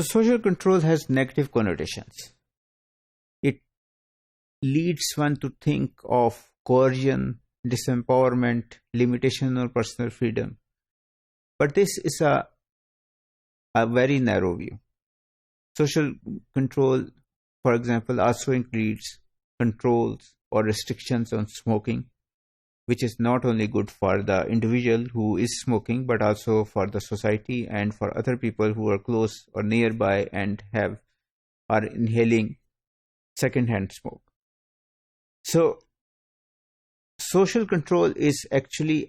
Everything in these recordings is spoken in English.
So social control has negative connotations. It leads one to think of coercion, disempowerment, limitation on personal freedom. But this is a very narrow view. Social control, for example, also includes controls or restrictions on smoking, which is not only good for the individual who is smoking, but also for the society and for other people who are close or nearby and are inhaling secondhand smoke. So, social control is actually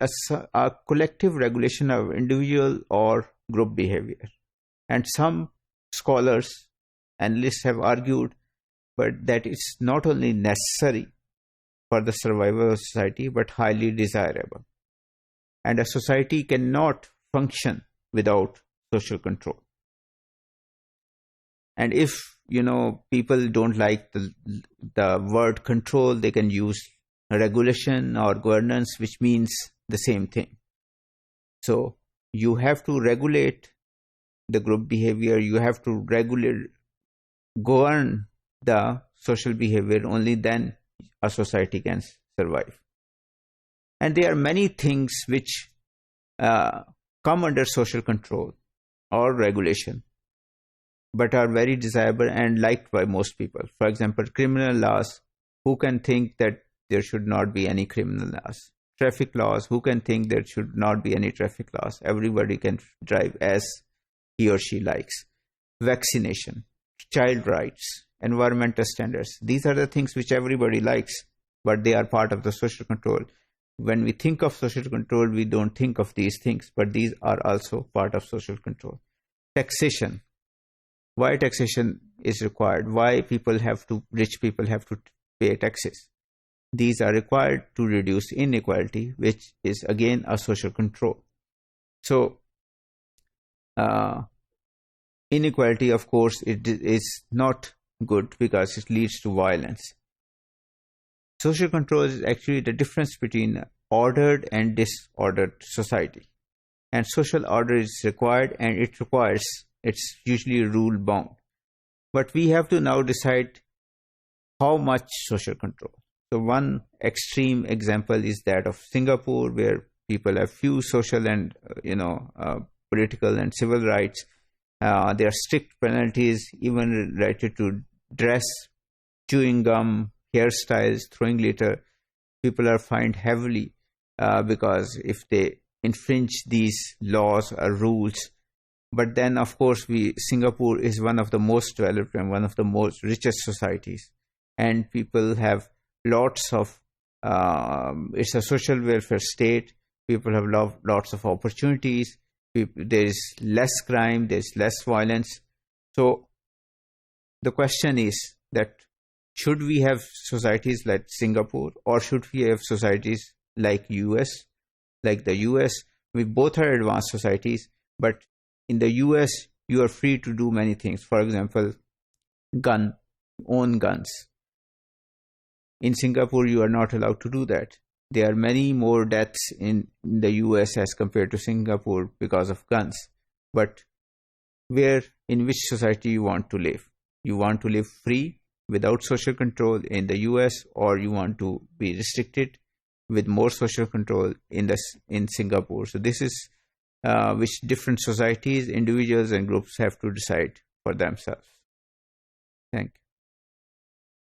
a collective regulation of individual or group behavior. And some scholars, analysts have argued, but that it's not only necessary for the survival of society, but highly desirable. And a society cannot function without social control. And if, people don't like the word control, they can use regulation or governance, which means the same thing. So you have to regulate the group behavior, you have to govern the social behavior, only then a society can survive. And there are many things which come under social control or regulation, but are very desirable and liked by most people. For example, criminal laws, who can think that there should not be any criminal laws? Traffic laws, who can think there should not be any traffic laws? Everybody can drive as he or she likes. Vaccination, child rights, environmental standards. These are the things which everybody likes, but they are part of the social control. When we think of social control, we don't think of these things, but these are also part of social control. Taxation. Why taxation is required? Why rich people have to pay taxes? These are required to reduce inequality, which is again a social control. So, inequality, of course, it is not good because it leads to violence. Social control is actually the difference between ordered and disordered society. And social order is required, and it's usually rule bound. But we have to now decide how much social control. So one extreme example is that of Singapore, where people have few social and political and civil rights. There are strict penalties even related to dress, chewing gum, hairstyles, throwing litter. People are fined heavily because if they infringe these laws or rules. But then, of course, Singapore is one of the most developed and one of the most richest societies, and people have lots of. It's a social welfare state. People have lots of opportunities. There is less crime. There is less violence. So, the question is that should we have societies like Singapore, or should we have societies like US? Like the US, we both are advanced societies, but in the US, you are free to do many things. For example, own guns. In Singapore, you are not allowed to do that. There are many more deaths in the US as compared to Singapore because of guns. But in which society you want to live? You want to live free without social control in the US, or you want to be restricted with more social control in Singapore? So this is which different societies, individuals and groups have to decide for themselves. Thank you.